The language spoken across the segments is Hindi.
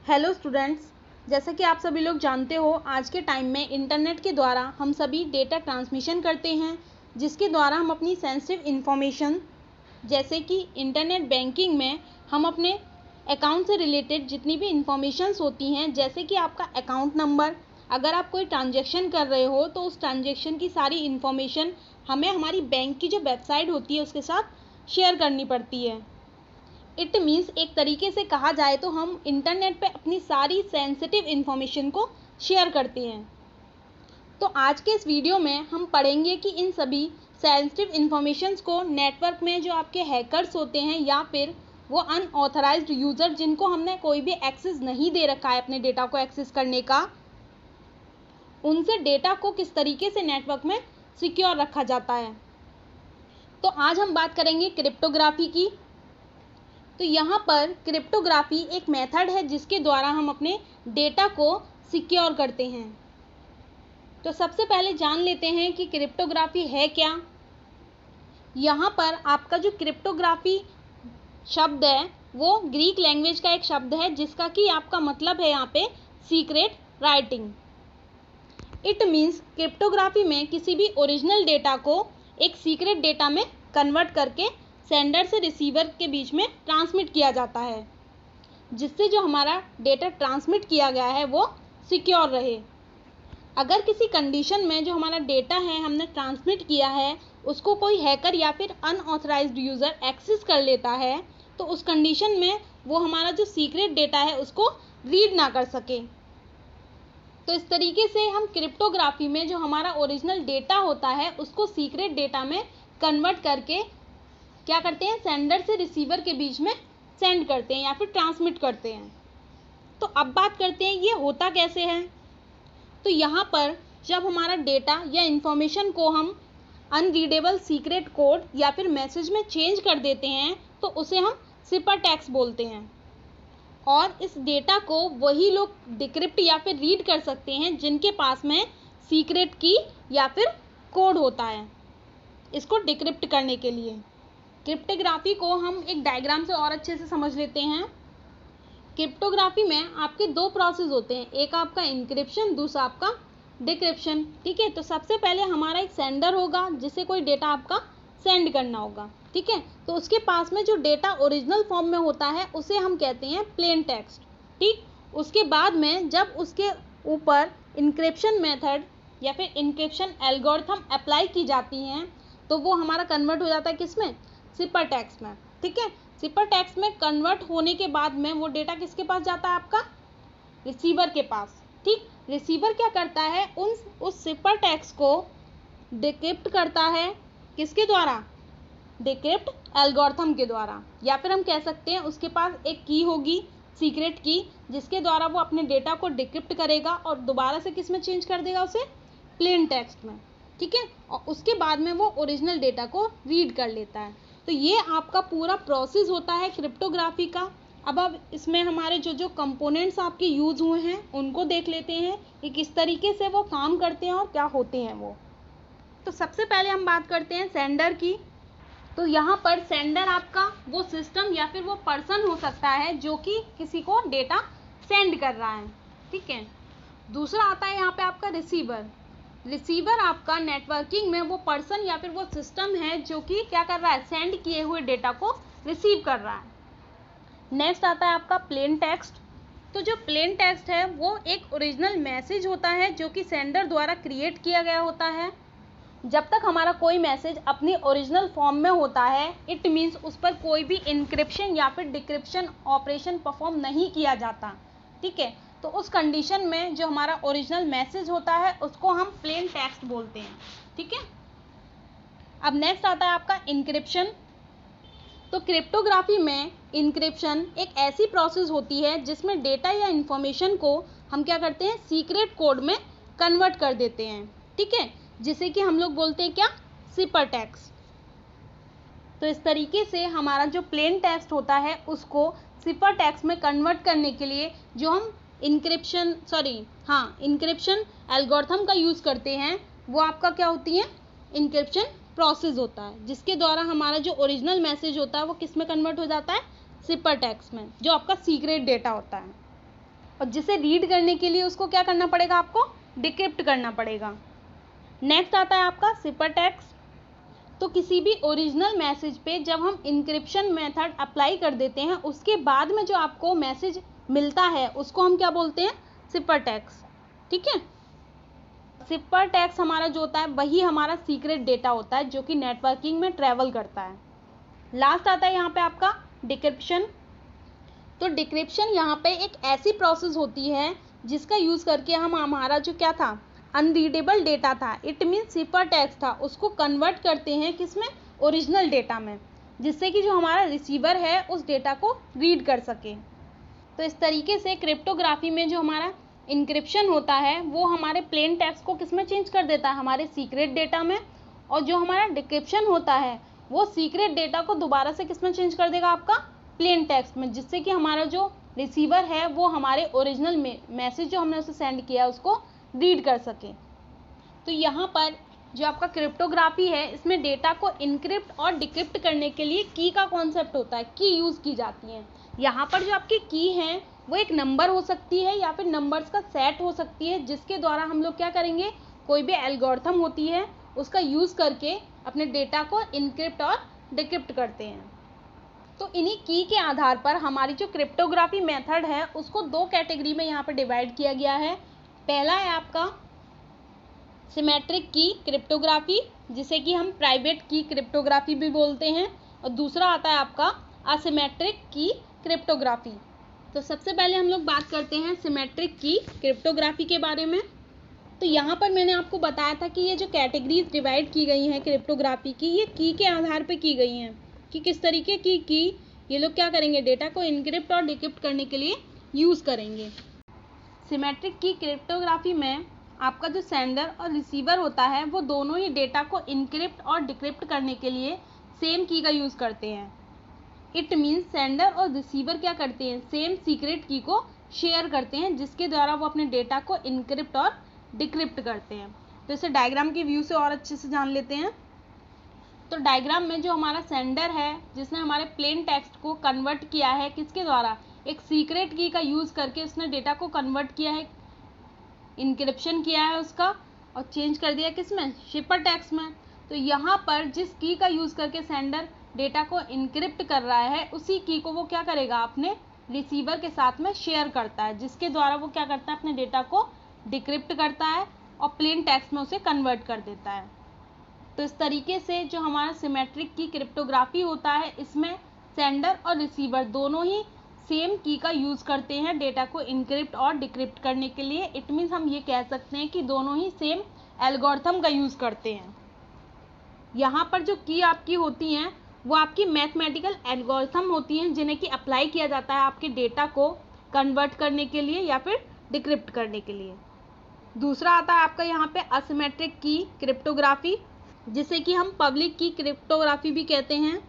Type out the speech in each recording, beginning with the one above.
हेलो स्टूडेंट्स, जैसा कि आप सभी लोग जानते हो, आज के टाइम में इंटरनेट के द्वारा हम सभी डेटा ट्रांसमिशन करते हैं, जिसके द्वारा हम अपनी सेंसिटिव इन्फॉर्मेशन जैसे कि इंटरनेट बैंकिंग में हम अपने अकाउंट से रिलेटेड जितनी भी इंफॉर्मेशंस होती हैं, जैसे कि आपका अकाउंट नंबर, अगर आप कोई ट्रांजैक्शन कर रहे हो तो उस ट्रांजैक्शन की सारी इन्फॉर्मेशन हमें हमारी बैंक की जो वेबसाइट होती है उसके साथ शेयर करनी पड़ती है। इट मीन्स एक तरीके से कहा जाए तो हम इंटरनेट पे अपनी सारी सेंसिटिव इन्फॉर्मेशन को शेयर करते हैं। तो आज के इस वीडियो में हम पढ़ेंगे कि इन सभी सेंसिटिव इन्फॉर्मेशंस को नेटवर्क में जो आपके हैकर्स होते हैं या फिर वो अनऑथराइज्ड यूज़र जिनको हमने कोई भी एक्सेस नहीं दे रखा है अपने डेटा को एक्सेस करने का, उनसे डेटा को किस तरीके से नेटवर्क में सिक्योर रखा जाता है। तो आज हम बात करेंगे क्रिप्टोग्राफी की। तो यहाँ पर क्रिप्टोग्राफी एक मेथड है जिसके द्वारा हम अपने डेटा को सिक्योर करते हैं। तो सबसे पहले जान लेते हैं कि क्रिप्टोग्राफी है क्या। यहाँ पर आपका जो क्रिप्टोग्राफी शब्द है वो ग्रीक लैंग्वेज का एक शब्द है जिसका कि आपका मतलब है यहाँ पे secret writing. It means cryptography में किसी भी ओरिजिनल डेटा को एक सीक्रेट डेटा में कन्वर्ट करके सेंडर से रिसीवर के बीच में ट्रांसमिट किया जाता है, जिससे जो हमारा डेटा ट्रांसमिट किया गया है वो सिक्योर रहे। अगर किसी कंडीशन में जो हमारा डेटा है हमने ट्रांसमिट किया है उसको कोई हैकर या फिर अनऑथराइज्ड यूज़र एक्सेस कर लेता है तो उस कंडीशन में वो हमारा जो सीक्रेट डेटा है उसको रीड ना कर सके। तो इस तरीके से हम क्रिप्टोग्राफी में जो हमारा ओरिजिनल डेटा होता है उसको सीक्रेट डेटा में कन्वर्ट करके क्या करते हैं, सेंडर से रिसीवर के बीच में सेंड करते हैं या फिर ट्रांसमिट करते हैं। तो अब बात करते हैं ये होता कैसे है। तो यहाँ पर जब हमारा डेटा या इन्फॉर्मेशन को हम अनरीडेबल सीक्रेट कोड या फिर मैसेज में चेंज कर देते हैं तो उसे हम सिपर टेक्स्ट बोलते हैं, और इस डेटा को वही लोग डिक्रिप्ट या फिर रीड कर सकते हैं जिनके पास में सीक्रेट की या फिर कोड होता है इसको डिक्रिप्ट करने के लिए। क्रिप्टोग्राफी को हम एक डायग्राम से और अच्छे से समझ लेते हैं। क्रिप्टोग्राफी में आपके दो प्रोसेस होते हैं, एक आपका इंक्रिप्शन, दूसरा आपका डिक्रिप्शन। ठीक है, तो सबसे पहले हमारा एक सेंडर होगा जिसे कोई डेटा आपका सेंड करना होगा। ठीक है, तो उसके पास में जो डेटा ओरिजिनल फॉर्म में होता है उसे हम कहते हैं प्लेन टेक्स्ट। ठीक, उसके बाद में जब उसके ऊपर इंक्रिप्शन मेथड या फिर इंक्रिप्शन एल्गोरिथम अप्लाई की जाती हैं तो वो हमारा कन्वर्ट हो जाता है किसमें, सिपर टेक्स्ट में। ठीक है, सिपर टेक्स्ट में कन्वर्ट होने के बाद में वो डेटा किसके पास जाता है, आपका रिसीवर के पास। ठीक, रिसीवर क्या करता है, उस सिपर टेक्स्ट को डिक्रिप्ट करता है, किसके द्वारा, डिक्रिप्ट एल्गोरिथम के द्वारा, या फिर हम कह सकते हैं उसके पास एक की होगी, सीक्रेट की, जिसके द्वारा वो अपने डेटा को डिक्रिप्ट करेगा और दोबारा से किस में चेंज कर देगा, उसे प्लेन टेक्स्ट में। ठीक है, और उसके बाद में वो ओरिजिनल डेटा को रीड कर लेता है। तो ये आपका पूरा प्रोसेस होता है क्रिप्टोग्राफी का। अब इसमें हमारे जो जो कंपोनेंट्स आपके यूज़ हुए हैं उनको देख लेते हैं कि किस तरीके से वो काम करते हैं और क्या होते हैं वो। तो सबसे पहले हम बात करते हैं सेंडर की। तो यहाँ पर सेंडर आपका वो सिस्टम या फिर वो पर्सन हो सकता है जो कि किसी को डेटा सेंड कर रहा है। ठीक है, दूसरा आता है यहाँ पे आपका रिसीवर। रिसीवर आपका नेटवर्किंग में वो पर्सन या फिर वो सिस्टम है जो कि क्या कर रहा है, सेंड किए हुए डेटा को रिसीव कर रहा है। नेक्स्ट आता है आपका प्लेन टेक्स्ट। तो जो प्लेन टेक्स्ट है वो एक ओरिजिनल मैसेज होता है जो कि सेंडर द्वारा क्रिएट किया गया होता है। जब तक हमारा कोई मैसेज अपनी ओरिजिनल फॉर्म में होता है, इट मीन्स उस पर कोई भी इंक्रिप्शन या फिर डिक्रिप्शन ऑपरेशन परफॉर्म नहीं किया जाता। ठीक है, तो उस कंडीशन में जो हमारा ओरिजिनल मैसेज होता है उसको हम प्लेन टेक्स्ट बोलते हैं। ठीक है, अब नेक्स्ट आता है आपका इंक्रिप्शन। तो क्रिप्टोग्राफी में इंक्रिप्शन एक ऐसी प्रोसेस होती है जिसमें डेटा या इंफॉर्मेशन को हम क्या करते हैं, सीक्रेट कोड में कन्वर्ट कर देते हैं। ठीक है, जिसे कि हम लोग बोलते हैं क्या, सिपर टेक्स्ट। तो इस तरीके से हमारा जो प्लेन टेक्स्ट होता है उसको सिपर टेक्स्ट में कन्वर्ट करने के लिए जो हम इंक्रिप्शन एल्गोरिथम का यूज़ करते हैं वो आपका क्या होती है, इंक्रिप्शन प्रोसेस होता है, जिसके द्वारा हमारा जो ओरिजिनल मैसेज होता है वो किस में कन्वर्ट हो जाता है, सिपर टेक्स्ट में, जो आपका सीक्रेट डेटा होता है। और जिसे रीड करने के लिए उसको क्या करना पड़ेगा, आपको डिक्रिप्ट करना पड़ेगा। नेक्स्ट आता है आपका सिपर टेक्स्ट। तो किसी भी ओरिजिनल मैसेज पे जब हम इंक्रिप्शन मेथड अप्लाई कर देते हैं, उसके बाद में जो आपको मैसेज मिलता है उसको हम क्या बोलते हैं, सिपर टेक्स्ट। ठीक है, सिपर टेक्स्ट हमारा जो होता है वही हमारा सीक्रेट डेटा होता है जो कि नेटवर्किंग में ट्रैवल करता है। लास्ट आता है यहाँ पे आपका डिक्रिप्शन। तो डिक्रिप्शन यहाँ पे एक ऐसी प्रोसेस होती है जिसका यूज़ करके हम हमारा जो क्या था, अनरीडेबल डेटा था, इट मीन सिपर टेक्स्ट था, उसको कन्वर्ट करते हैं किसमें, ओरिजिनल डेटा में, जिससे कि जो हमारा रिसीवर है उस डेटा को रीड कर सके। तो इस तरीके से क्रिप्टोग्राफी में जो हमारा इंक्रिप्शन होता है वो हमारे प्लेन टेक्स्ट को किस में चेंज कर देता है, हमारे सीक्रेट डेटा में, और जो हमारा डिक्रिप्शन होता है वो सीक्रेट डेटा को दोबारा से किस में चेंज कर देगा, आपका प्लेन टेक्स्ट में, जिससे कि हमारा जो रिसीवर है वो हमारे ओरिजिनल मैसेज जो हमने उसे सेंड किया उसको रीड कर सके। तो यहाँ पर जो आपका क्रिप्टोग्राफी है इसमें डेटा को इनक्रिप्ट और डिक्रिप्ट करने के लिए की का कॉन्सेप्ट होता है, की यूज़ की जाती है। यहाँ पर जो आपकी की है वो एक नंबर हो सकती है या फिर नंबर्स का सेट हो सकती है, जिसके द्वारा हम लोग क्या करेंगे, कोई भी एल्गोरिथम होती है उसका यूज़ करके अपने डेटा को इनक्रिप्ट और डिक्रिप्ट करते हैं। तो इन्हीं की के आधार पर हमारी जो क्रिप्टोग्राफी मेथड है उसको दो कैटेगरी में यहाँ पर डिवाइड किया गया है। पहला है आपका सिमेट्रिक की क्रिप्टोग्राफी, जिसे कि हम प्राइवेट की क्रिप्टोग्राफी भी बोलते हैं, और दूसरा आता है आपका असिमेट्रिक की क्रिप्टोग्राफी। तो सबसे पहले हम लोग बात करते हैं सिमेट्रिक की क्रिप्टोग्राफी के बारे में। तो यहाँ पर मैंने आपको बताया था कि ये जो कैटेगरीज डिवाइड की गई हैं क्रिप्टोग्राफी की, ये की के आधार पर की गई हैं कि किस तरीके की ये लोग क्या करेंगे, डेटा को इनक्रिप्ट और डिक्रिप्ट करने के लिए यूज़ करेंगे। सिमेट्रिक की क्रिप्टोग्राफी में आपका जो सेंडर और रिसीवर होता है वो दोनों ही डेटा को इनक्रिप्ट और डिक्रिप्ट करने के लिए सेम की का यूज़ करते हैं। इट मीन्स सेंडर और रिसीवर क्या करते हैं, सेम सीक्रेट की को शेयर करते हैं, जिसके द्वारा वो अपने डेटा को इनक्रिप्ट और डिक्रिप्ट करते हैं। तो इसे डायग्राम के व्यू से और अच्छे से जान लेते हैं। तो डायग्राम में जो हमारा सेंडर है जिसने हमारे प्लेन टेक्स्ट को कन्वर्ट किया है किसके द्वारा, एक सीक्रेट की का यूज़ करके उसने डेटा को कन्वर्ट किया है, इनक्रिप्शन किया है उसका, और चेंज कर दिया किसमें, सिपर टेक्स्ट में। तो यहाँ पर जिस की का यूज़ करके सेंडर डेटा को इनक्रिप्ट कर रहा है उसी की को वो क्या करेगा, अपने रिसीवर के साथ में शेयर करता है, जिसके द्वारा वो क्या करता है, अपने डेटा को डिक्रिप्ट करता है और प्लेन टेक्स्ट में उसे कन्वर्ट कर देता है। तो इस तरीके से जो हमारा सिमेट्रिक की क्रिप्टोग्राफी होता है इसमें सेंडर और रिसीवर दोनों ही सेम की का यूज़ करते हैं डेटा को इनक्रिप्ट और डिक्रिप्ट करने के लिए। इट मीन्स हम ये कह सकते हैं कि दोनों ही सेम एल्गोरिथम का यूज़ करते हैं। यहाँ पर जो की आपकी होती हैं वो आपकी मैथमेटिकल एल्गोरिथम होती हैं जिन्हें कि अप्लाई किया जाता है आपके डेटा को कन्वर्ट करने के लिए या फिर डिक्रिप्ट करने के लिए। दूसरा आता है आपका यहाँ पे असिमेट्रिक की क्रिप्टोग्राफी, जिसे कि हम पब्लिक की क्रिप्टोग्राफी भी कहते हैं।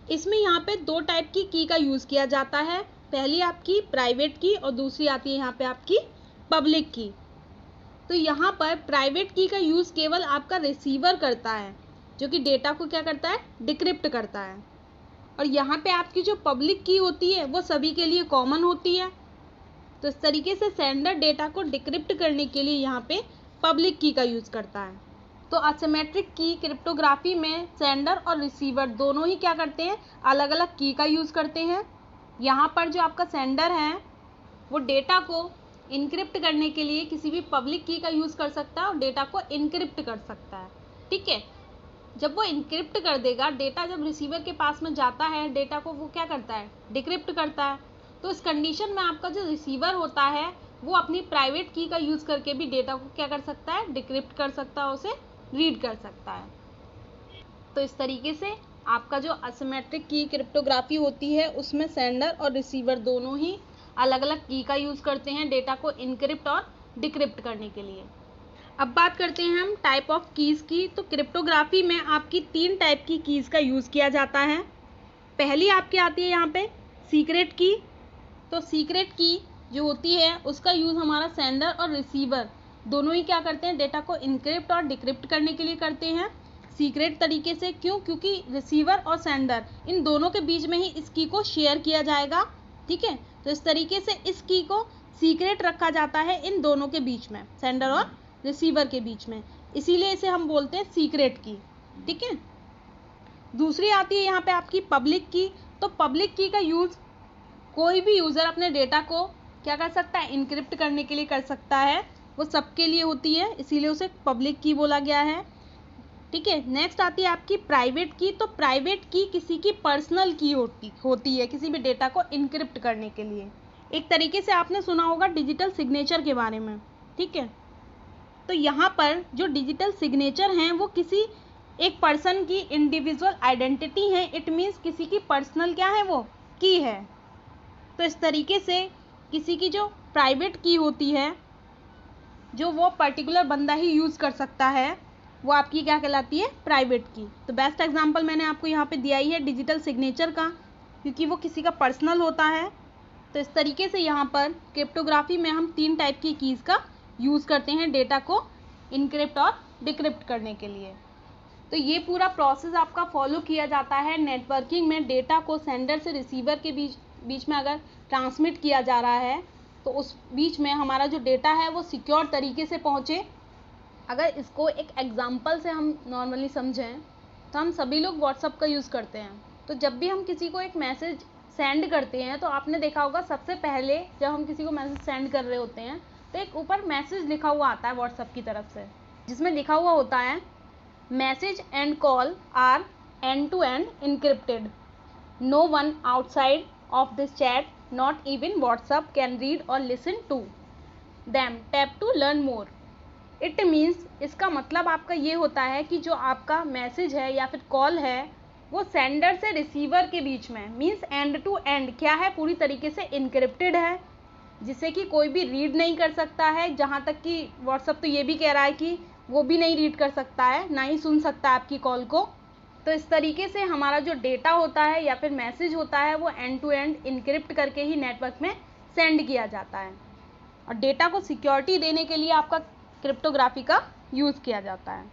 इसमें यहाँ पे दो टाइप की का यूज़ किया जाता है, पहली आपकी प्राइवेट की और दूसरी आती है यहाँ पे आपकी पब्लिक की। तो यहाँ पर प्राइवेट की का यूज़ केवल आपका रिसीवर करता है जो कि डेटा को क्या करता है, डिक्रिप्ट करता है, और यहाँ पे आपकी जो पब्लिक की होती है वो सभी के लिए कॉमन होती है। तो इस तरीके से सेंडर डेटा को डिक्रिप्ट करने के लिए यहाँ पे पब्लिक की का यूज़ करता है। तो असिमेट्रिक की क्रिप्टोग्राफी में सेंडर और रिसीवर दोनों ही क्या करते हैं, अलग अलग की का यूज़ करते हैं। यहाँ पर जो आपका सेंडर है वो डेटा को इनक्रिप्ट करने के लिए किसी भी पब्लिक की का यूज़ कर सकता है और डेटा को इनक्रिप्ट कर सकता है। ठीक है, जब वो इनक्रिप्ट कर देगा, डेटा जब रिसीवर के पास में जाता है डेटा को वो क्या करता है, डिक्रिप्ट करता है। तो इस कंडीशन में आपका जो रिसीवर होता है वो अपनी प्राइवेट की का यूज़ करके भी डेटा को क्या कर सकता है, डिक्रिप्ट कर सकता है, उसे रीड कर सकता है। तो इस तरीके से आपका जो असिमेट्रिक की क्रिप्टोग्राफी होती है उसमें सेंडर और रिसीवर दोनों ही अलग अलग की का यूज़ करते हैं डेटा को इनक्रिप्ट और डिक्रिप्ट करने के लिए। अब बात करते हैं हम टाइप ऑफ कीज़ की। तो क्रिप्टोग्राफी में आपकी तीन टाइप की कीज़ का यूज़ किया जाता है। पहली आपकी आती है यहाँ पे सीक्रेट की। तो सीक्रेट की जो होती है उसका यूज़ हमारा सेंडर और रिसीवर दोनों ही क्या करते हैं, डेटा को इनक्रिप्ट और डिक्रिप्ट करने के लिए करते हैं सीक्रेट तरीके से। क्यों? क्योंकि रिसीवर और सेंडर इन दोनों के बीच में ही इस की को शेयर किया जाएगा। ठीक है, तो इस तरीके से इस की को सीक्रेट रखा जाता है इन दोनों के बीच में, सेंडर और रिसीवर के बीच में, इसीलिए इसे हम बोलते हैं सीक्रेट की। ठीक है। दूसरी आती है यहाँ पे आपकी पब्लिक की। तो पब्लिक की का यूज़ कोई भी यूज़र अपने डेटा को क्या कर सकता है, इनक्रिप्ट करने के लिए कर सकता है, वो सबके लिए होती है, इसीलिए उसे पब्लिक की बोला गया है। ठीक है। नेक्स्ट आती है आपकी प्राइवेट की। तो प्राइवेट की किसी की पर्सनल की होती है किसी भी डेटा को इनक्रिप्ट करने के लिए। एक तरीके से आपने सुना होगा डिजिटल सिग्नेचर के बारे में। ठीक है। तो यहाँ पर जो डिजिटल सिग्नेचर हैं वो किसी एक पर्सन की इंडिविजुअल आइडेंटिटी है, इट मीन्स किसी की पर्सनल क्या है, वो की है। तो इस तरीके से किसी की जो प्राइवेट की होती है, जो वो पर्टिकुलर बंदा ही यूज़ कर सकता है, वो आपकी क्या कहलाती है, प्राइवेट की। तो बेस्ट एग्जांपल मैंने आपको यहाँ पे दिया ही है डिजिटल सिग्नेचर का, क्योंकि वो किसी का पर्सनल होता है। तो इस तरीके से यहाँ पर क्रिप्टोग्राफी में हम 3 टाइप की कीज़ का यूज़ करते हैं डेटा को इनक्रिप्ट और डिक्रिप्ट करने के लिए। तो ये पूरा प्रोसेस आपका फॉलो किया जाता है नेटवर्किंग में। डेटा को सेंडर से रिसीवर के बीच में अगर ट्रांसमिट किया जा रहा है तो उस बीच में हमारा जो डेटा है वो सिक्योर तरीके से पहुँचे। अगर इसको एक एग्जांपल से हम नॉर्मली समझें तो हम सभी लोग व्हाट्सअप का यूज़ करते हैं। तो जब भी हम किसी को एक मैसेज सेंड करते हैं तो आपने देखा होगा सबसे पहले जब हम किसी को मैसेज सेंड कर रहे होते हैं तो एक ऊपर मैसेज लिखा हुआ आता है व्हाट्सअप की तरफ से, जिसमें लिखा हुआ होता है message and call are end to end encrypted, no one outside of this chat, not even WhatsApp can read or listen to them, tap to learn more. It means, इसका मतलब आपका ये होता है कि जो आपका मैसेज है या फिर कॉल है वो सेंडर से रिसीवर के बीच में, मीन्स एंड टू एंड क्या है, पूरी तरीके से इनक्रिप्टेड है, जिसे कि कोई भी रीड नहीं कर सकता है। जहाँ तक कि व्हाट्सअप तो ये भी कह रहा है कि वो भी नहीं रीड कर सकता है, ना ही सुन सकता है आपकी कॉल को। तो इस तरीके से हमारा जो डेटा होता है या फिर मैसेज होता है वो एंड टू एंड इनक्रिप्ट करके ही नेटवर्क में सेंड किया जाता है, और डेटा को सिक्योरिटी देने के लिए आपका क्रिप्टोग्राफी का यूज़ किया जाता है।